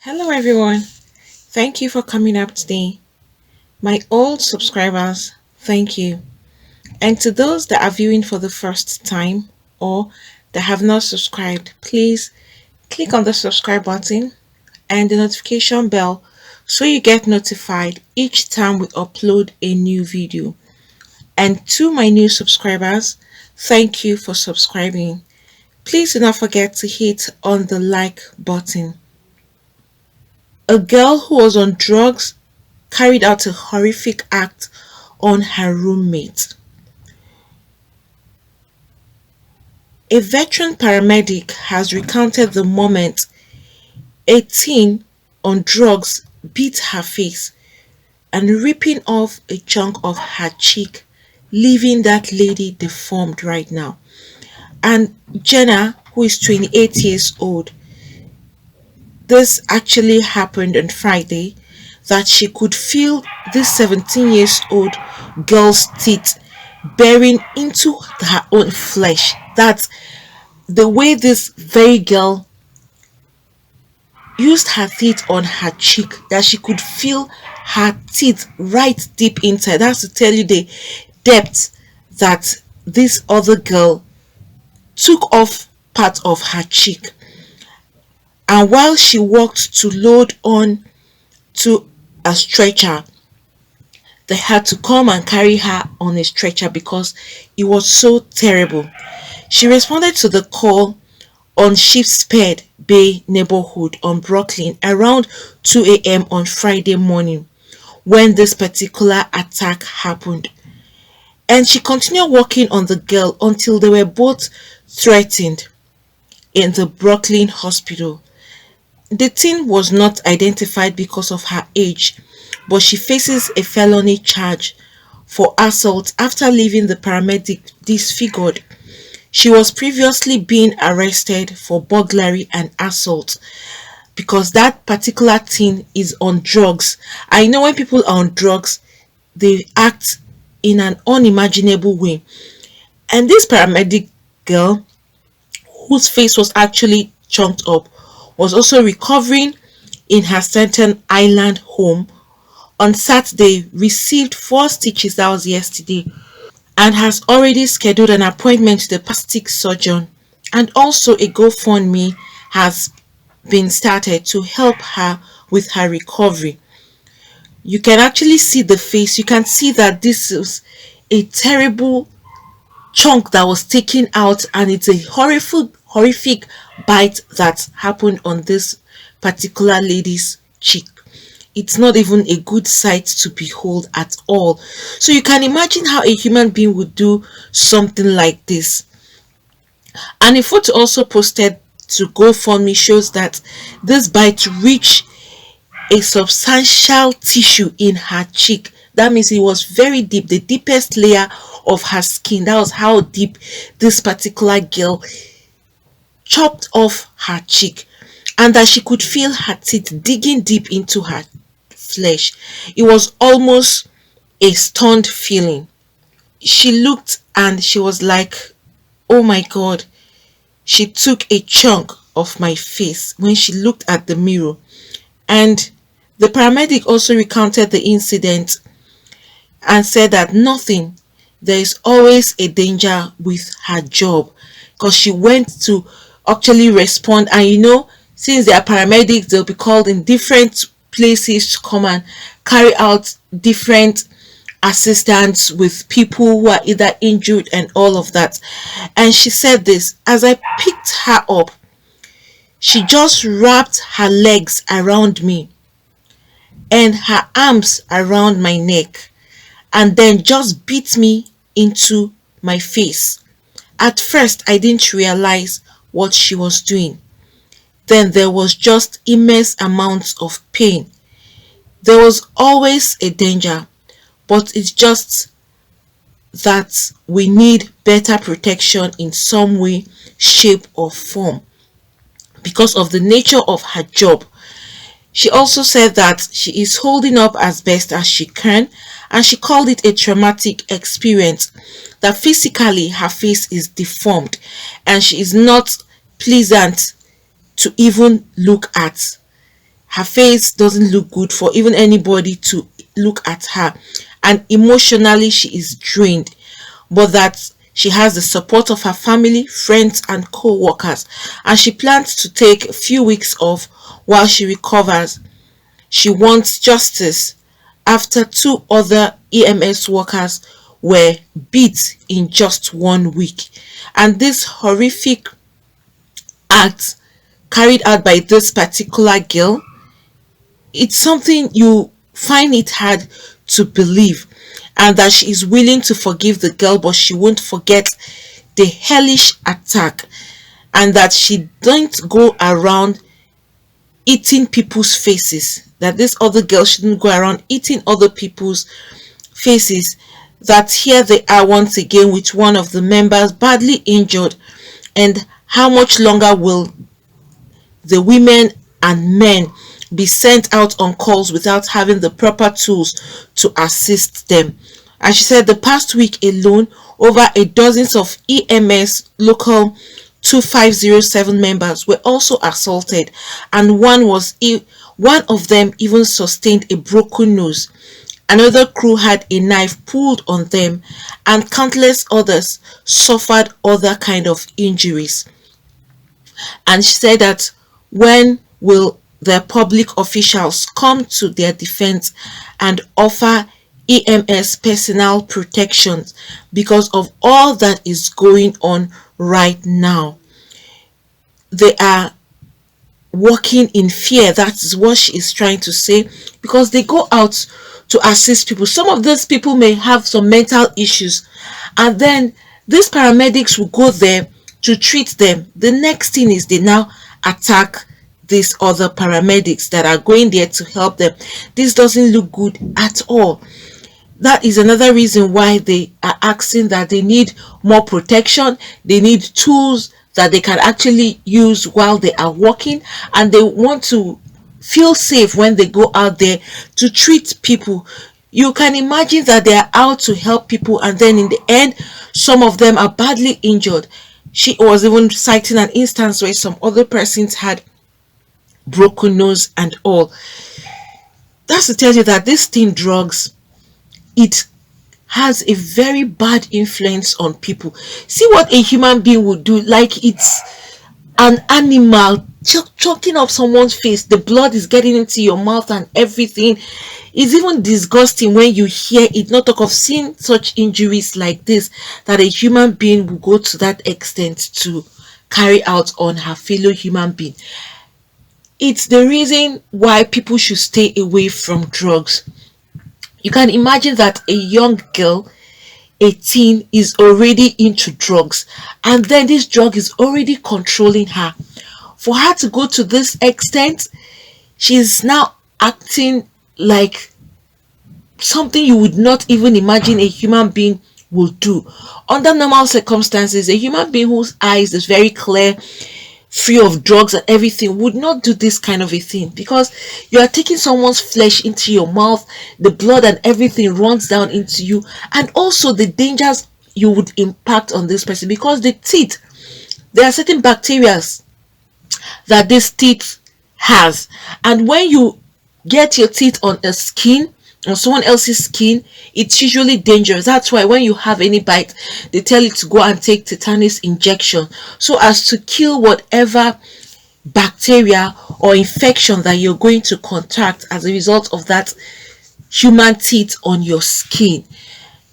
Hello everyone. Thank you for coming up today. My old subscribers, thank you. And to those that are viewing for the first time or that have not subscribed, please click on the subscribe button and the notification bell so you get notified each time we upload a new video. And to my new subscribers, thank you for subscribing. Please do not forget to hit on the like button. A girl who was on drugs carried out a horrific act on her roommate. A veteran paramedic has recounted the moment a teen on drugs beat her face and ripping off a chunk of her cheek, leaving that lady deformed right now. And Jenna, who is 28 years old, this actually happened on Friday, that she could feel this 17 years old girl's teeth bearing into her own flesh. That's the way this very girl used her teeth on her cheek, that she could feel her teeth right deep inside. That's to tell you the depth that this other girl took off part of her cheek. And while she walked to load on to a stretcher, they had to come and carry her on a stretcher because it was so terrible. She responded to the call on Sheepshead Bay neighborhood on Brooklyn around 2 a.m. on Friday morning when this particular attack happened. And she continued working on the girl until they were both threatened in the Brooklyn hospital. The teen was not identified because of her age, but she faces a felony charge for assault after leaving the paramedic disfigured. She was previously being arrested for burglary and assault because that particular teen is on drugs. I know when people are on drugs, they act in an unimaginable way. And this paramedic girl, whose face was actually chunked up, was also recovering in her Staten Island home on Saturday, received 4 stitches, that was yesterday, and has already scheduled an appointment to the plastic surgeon. And also a GoFundMe has been started to help her with her recovery. You can actually see the face. You can see that this is a terrible chunk that was taken out, and it's a horrific bite that happened on this particular lady's cheek. It's not even a good sight to behold at all. So you can imagine how a human being would do something like this. And a photo also posted to GoFundMe shows that this bite reached a substantial tissue in her cheek. That means it was very deep, the deepest layer of her skin. That was how deep this particular girl chopped off her cheek, and that she could feel her teeth digging deep into her flesh. It was almost a stunned feeling. She looked and she was like, oh my god, she took a chunk of my face when she looked at the mirror. And the paramedic also recounted the incident and said that there is always a danger with her job, because she went to actually respond. And since they are paramedics, they'll be called in different places to come and carry out different assistance with people who are either injured and all of that. And she said this: as I picked her up, she just wrapped her legs around me and her arms around my neck, and then just beat me into my face. At first, I didn't realize what she was doing. Then there was just immense amounts of pain. There was always a danger, but it's just that we need better protection in some way, shape or form because of the nature of her job. She also said that she is holding up as best as she can, and she called it a traumatic experience, that physically her face is deformed and she is not pleasant to even look at. her face doesn't look good for even anybody to look at her, and emotionally she is drained, but that she has the support of her family, friends, and co-workers, and she plans to take a few weeks off while she recovers. She wants justice after two other EMS workers were beat in just 1 week. And this horrific act carried out by this particular girl, it's something you find it hard to believe, and that she is willing to forgive the girl, but she won't forget the hellish attack, and that she don't go around eating people's faces, that this other girl shouldn't go around eating other people's faces. That here they are once again with one of the members badly injured, and how much longer will the women and men be sent out on calls without having the proper tools to assist them? And she said the past week alone, over a dozen of EMS local 2507 members were also assaulted, and one of them even sustained a broken nose. Another crew had a knife pulled on them, and countless others suffered other kind of injuries. And she said that when will the public officials come to their defense and offer EMS personal protections because of all that is going on right now? They are walking in fear. That is what she is trying to say, because they go out to assist people. Some of these people may have some mental issues, and then these paramedics will go there to treat them. The next thing is they now attack these other paramedics that are going there to help them. This doesn't look good at all. That is another reason why they are asking that they need more protection. They need tools that they can actually use while they are working, and they want to feel safe when they go out there to treat people. You can imagine that they are out to help people, and then in the end some of them are badly injured. She was even citing an instance where some other persons had broken nose and all. That's to tell you that this thing, drugs, it has a very bad influence on people. See what a human being would do, like it's an animal choking up someone's face, the blood is getting into your mouth and everything. It's even disgusting when you hear it, not talk of seeing such injuries like this, that a human being will go to that extent to carry out on her fellow human being. It's the reason why people should stay away from drugs. You can imagine that a young girl, 18, is already into drugs, and then this drug is already controlling her. For her to go to this extent, she's now acting like something you would not even imagine a human being would do. Under normal circumstances, a human being whose eyes is very clear, free of drugs and everything, would not do this kind of a thing, because you are taking someone's flesh into your mouth, the blood and everything runs down into you, and also the dangers you would impact on this person, because the teeth, there are certain bacteria that this teeth has, and when you get your teeth on a skin, on someone else's skin, it's usually dangerous. That's why when you have any bite, they tell you to go and take tetanus injection, so as to kill whatever bacteria or infection that you're going to contract as a result of that human teeth on your skin.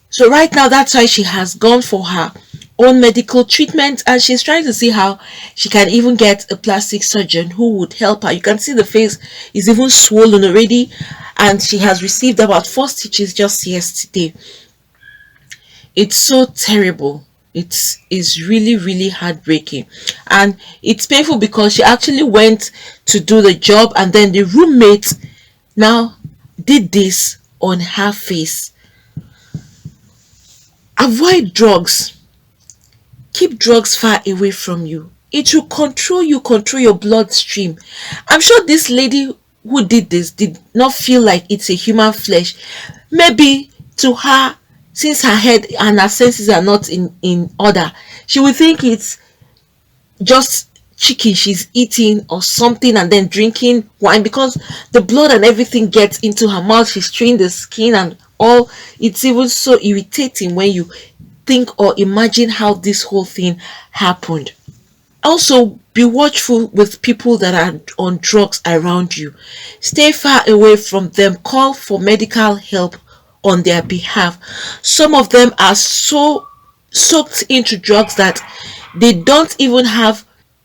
So right now, that's why she has gone for her own medical treatment, and she's trying to see how she can even get a plastic surgeon who would help her. You can see the face is even swollen already, and she has received about 4 stitches just yesterday. It's so terrible. It is really, really heartbreaking, and it's painful because she actually went to do the job, and then the roommate now did this on her face. Avoid drugs. Keep drugs far away from you. It will control you, control your bloodstream. I'm sure this lady who did this did not feel like it's a human flesh. Maybe to her, since her head and her senses are not in order, she would think it's just chicken she's eating or something, and then drinking wine, because the blood and everything gets into her mouth. She's chewing the skin and all. It's even so irritating when you think or imagine how this whole thing happened. Also, be watchful with people that are on drugs around you. Stay far away from them. Call for medical help on their behalf. Some of them are so soaked into drugs that they don't even have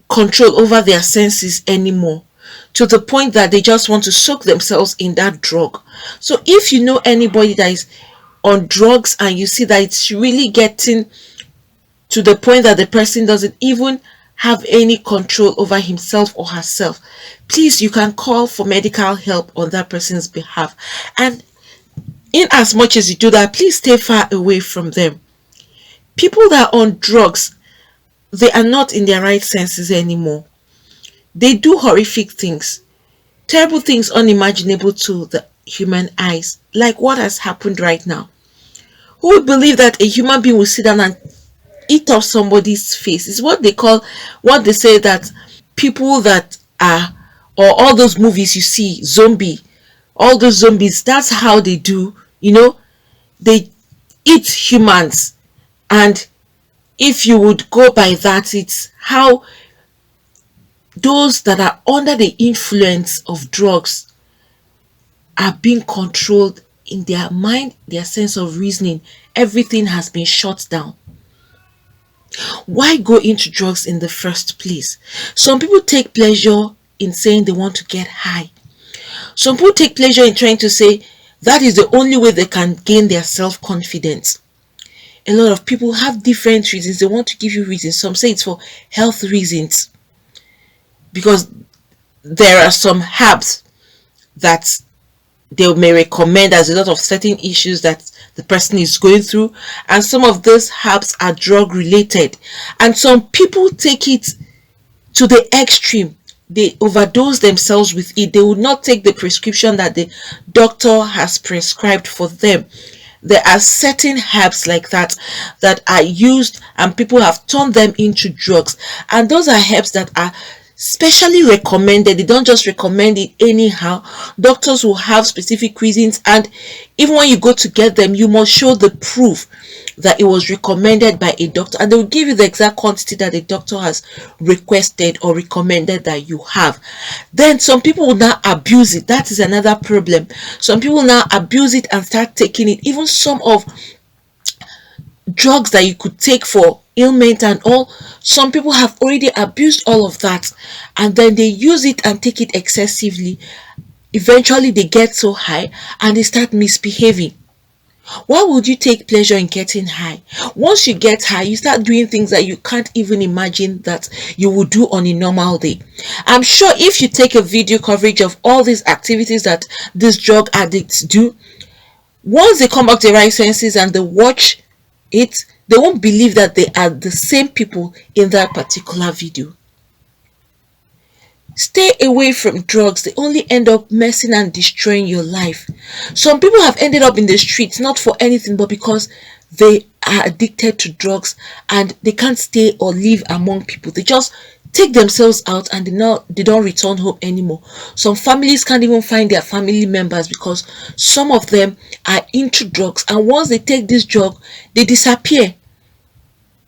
control over their senses anymore, to the point that they just want to soak themselves in that drug. So if you know anybody that is on drugs and you see that it's really getting to the point that the person doesn't even have any control over himself or herself, please, you can call for medical help on that person's behalf. And in as much as you do that, please stay far away from them. People that are on drugs, they are not in their right senses anymore. They do horrific things, terrible things unimaginable to the human eyes, like what has happened right now. Who would believe that a human being will sit down and eat off somebody's face? Is what what they say that people that are, or all those movies you see, zombie, all those zombies, that's how they do, they eat humans. And if you would go by that, it's how those that are under the influence of drugs are being controlled in their mind, their sense of reasoning. Everything has been shut down. Why go into drugs in the first place? Some people take pleasure in saying they want to get high. Some people take pleasure in trying to say that is the only way they can gain their self-confidence. A lot of people have different reasons. They want to give you reasons. Some say it's for health reasons, because there are some herbs that they may recommend as a lot of certain issues that the person is going through, and some of those herbs are drug related, and some people take it to the extreme. They overdose themselves with it. They would not take the prescription that the doctor has prescribed for them. There are certain herbs like that that are used, and people have turned them into drugs, and those are herbs that are specially recommended. They don't just recommend it anyhow. Doctors will have specific reasons, and even when you go to get them, you must show the proof that it was recommended by a doctor, and they will give you the exact quantity that the doctor has requested or recommended that you have. Then some people will now abuse it. That is another problem. Some people now abuse it and start taking it. Even some of drugs that you could take for ailment and all, some people have already abused all of that, and then they use it and take it excessively. Eventually they get so high and they start misbehaving. Why would you take pleasure in getting high? Once you get high, you start doing things that you can't even imagine that you would do on a normal day. I'm sure if you take a video coverage of all these activities that these drug addicts do, once they come back to their right senses and they watch it, they won't believe that they are the same people in that particular video. Stay away from drugs. They only end up messing and destroying your life. Some people have ended up in the streets not for anything but because they are addicted to drugs and they can't stay or live among people. They just take themselves out and they don't return home anymore. Some families can't even find their family members because some of them are into drugs, and once they take this drug, they disappear.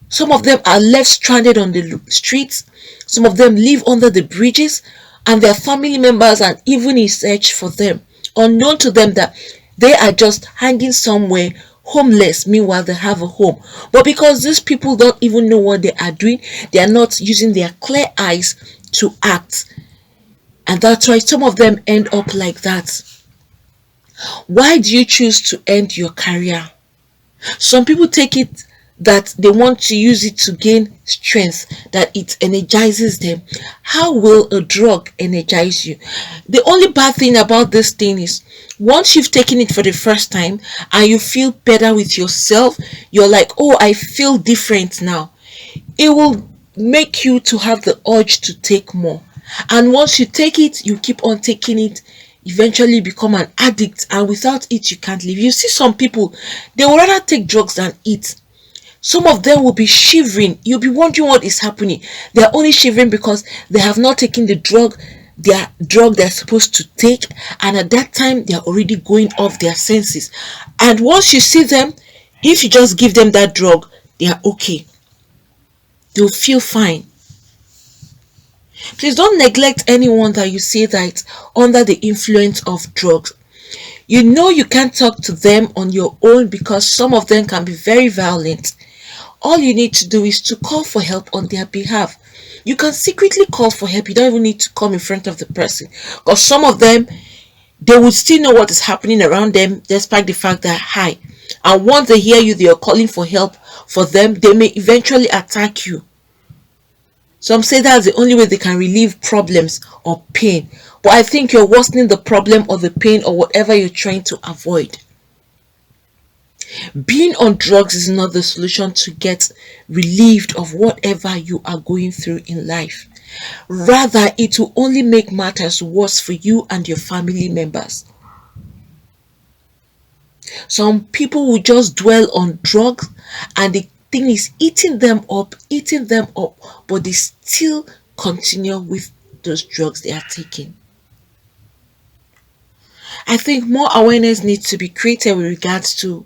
Some of them are left stranded on the streets. Some of them live under the bridges, and their family members are even in search for them, unknown to them that they are just hanging somewhere homeless. Meanwhile, they have a home. But because these people don't even know what they are doing, they are not using their clear eyes to act. And that's why some of them end up like that. Why do you choose to end your career? Some people take it that they want to use it to gain strength, that it energizes them. How will a drug energize you? The only bad thing about this thing is once you've taken it for the first time and you feel better with yourself, you're like, oh, I feel different now. It will make you to have the urge to take more. And once you take it, you keep on taking it. Eventually become an addict, and without it you can't live. You see some people, they would rather take drugs than eat. Some of them will be shivering. You'll be wondering what is happening. They're only shivering because they have not taken their drug they're supposed to take, and at that time they're already going off their senses. And once you see them, if you just give them that drug, they are okay. They'll feel fine. Please don't neglect anyone that you see that under the influence of drugs. You know you can't talk to them on your own because some of them can be very violent. All you need to do is to call for help on their behalf. You can secretly call for help. You don't even need to come in front of the person. Because some of them, they would still know what is happening around them despite the fact that, hi. And once they hear you, they are calling for help for them, they may eventually attack you. Some say that's the only way they can relieve problems or pain. But I think you're worsening the problem or the pain or whatever you're trying to avoid. Being on drugs is not the solution to get relieved of whatever you are going through in life. Rather, it will only make matters worse for you and your family members. Some people will just dwell on drugs and the thing is eating them up, but they still continue with those drugs they are taking. I think more awareness needs to be created with regards to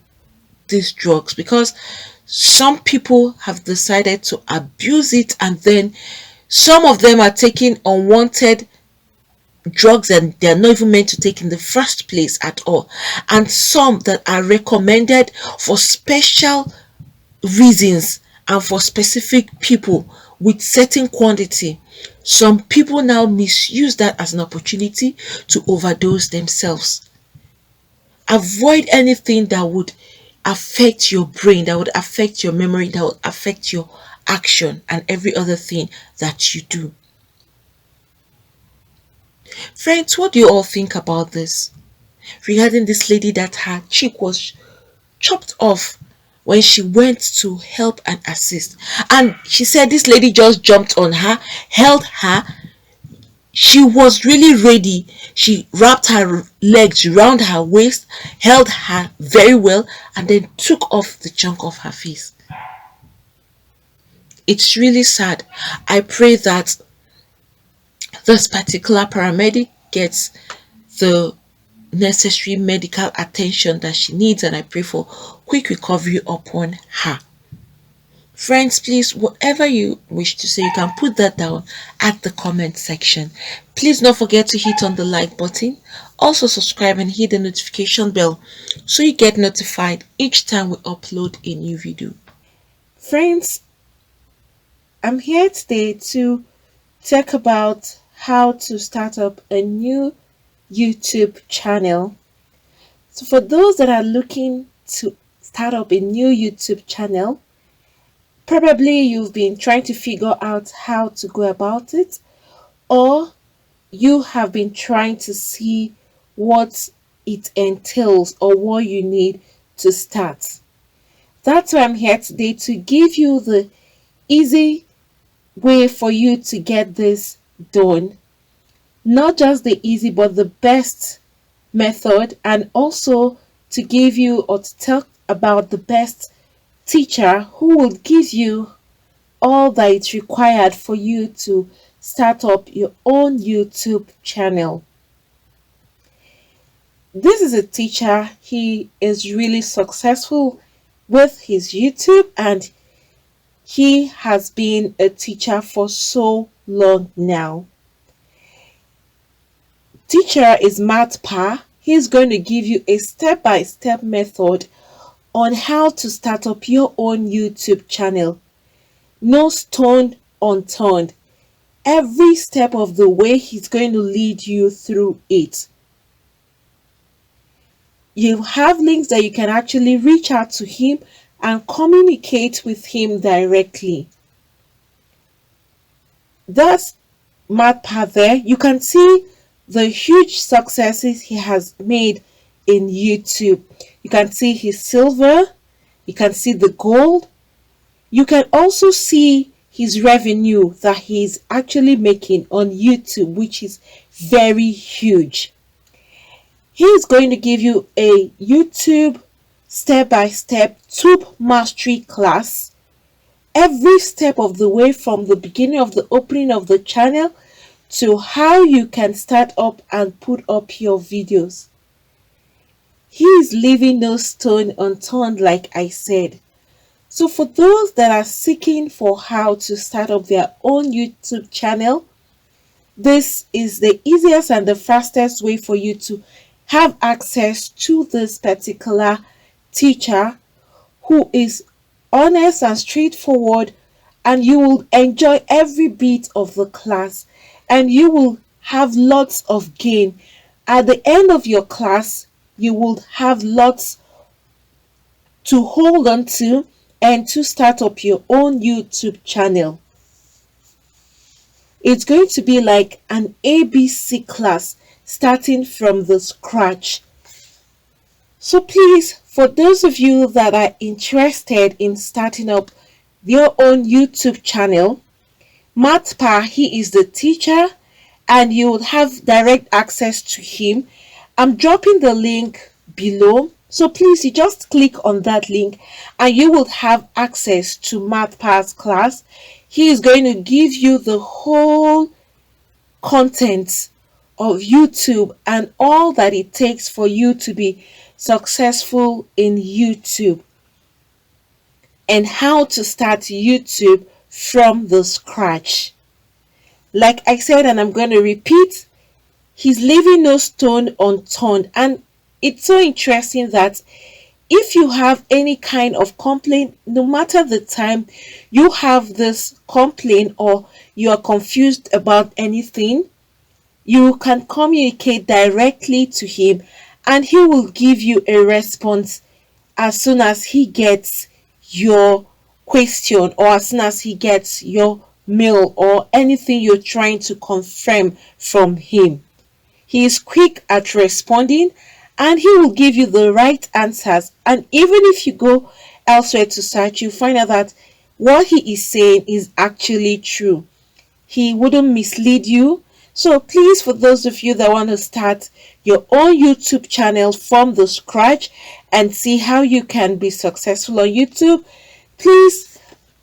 these drugs because some people have decided to abuse it, and then some of them are taking unwanted drugs and they are not even meant to take in the first place at all, and some that are recommended for special reasons and for specific people with certain quantity. Some people now misuse that as an opportunity to overdose themselves. Avoid anything that would affect your brain, that would affect your memory, that would affect your action and every other thing that you do. Friends, what do you all think about this? Regarding this lady that her cheek was chopped off when she went to help and assist. And she said this lady just jumped on her, held her. She was really ready. She wrapped her legs around her waist, held her very well, and then took off the chunk of her face. It's really sad. I pray that this particular paramedic gets the necessary medical attention that she needs, and I pray for quick recovery upon her. Friends, please, whatever you wish to say, you can put that down at the comment section. Please don't forget to hit on the like button. Also subscribe and hit the notification bell so you get notified each time we upload a new video. Friends, I'm here today to talk about how to start up a new YouTube channel. So for those that are looking to start up a new YouTube channel, probably you've been trying to figure out how to go about it, or you have been trying to see what it entails or what you need to start. That's why I'm here today, to give you the easy way for you to get this done. Not just the easy, but the best method, and also to give you or to talk about the best teacher who will give you all that is required for you to start up your own YouTube channel. This is a teacher. He is really successful with his YouTube, and he has been a teacher for so long now. Teacher is Matt Pa. He's going to give you a step-by-step method on how to start up your own YouTube channel. No stone unturned. Every step of the way, he's going to lead you through it. You have links that you can actually reach out to him and communicate with him directly. That's Matt Pa there. You can see the huge successes he has made in YouTube. You can see his silver, you can see the gold, you can also see his revenue that he's actually making on YouTube, which is very huge. He's going to give you a YouTube step-by-step tube mastery class, every step of the way from the beginning of the opening of the channel to how you can start up and put up your videos. He is leaving no stone unturned, like I said. So for those that are seeking for how to start up their own YouTube channel, this is the easiest and the fastest way for you to have access to this particular teacher who is honest and straightforward, and you will enjoy every bit of the class and you will have lots of gain. At the end of your class, you will have lots to hold on to and to start up your own YouTube channel. It's going to be like an ABC class starting from the scratch. So please, for those of you that are interested in starting up your own YouTube channel, Matpa, he is the teacher and you will have direct access to him. I'm dropping the link below. So please, you just click on that link and you will have access to Matpa's class. He is going to give you the whole content of YouTube and all that it takes for you to be successful in YouTube and how to start YouTube from the scratch. Like I said, and I'm going to repeat, he's leaving no stone unturned. And it's so interesting that if you have any kind of complaint, no matter the time you have this complaint or you are confused about anything, you can communicate directly to him and he will give you a response as soon as he gets your question or as soon as he gets your mail or anything you're trying to confirm from him. He is quick at responding and he will give you the right answers. And even if you go elsewhere to search, you find out that what he is saying is actually true. He wouldn't mislead you. So please, for those of you that want to start your own YouTube channel from the scratch and see how you can be successful on YouTube, please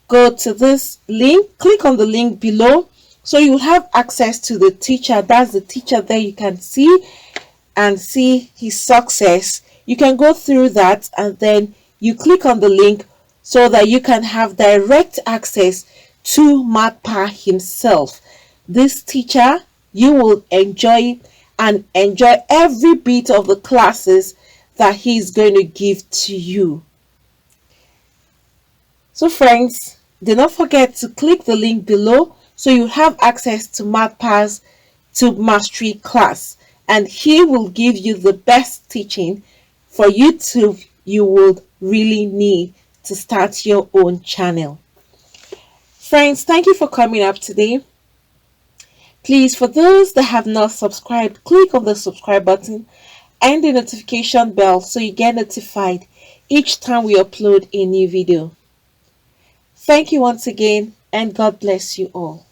go to this link, click on the link below so you have access to the teacher. That's the teacher there you can see and see his success. You can go through that and then you click on the link so that you can have direct access to Matpa himself. This teacher, you will enjoy and enjoy every bit of the classes that he's going to give to you. So friends, do not forget to click the link below so you have access to Matpa's Tube Mastery class, and he will give you the best teaching for YouTube you would really need to start your own channel. Friends, thank you for coming up today. Please, for those that have not subscribed, click on the subscribe button and the notification bell so you get notified each time we upload a new video. Thank you once again, and God bless you all.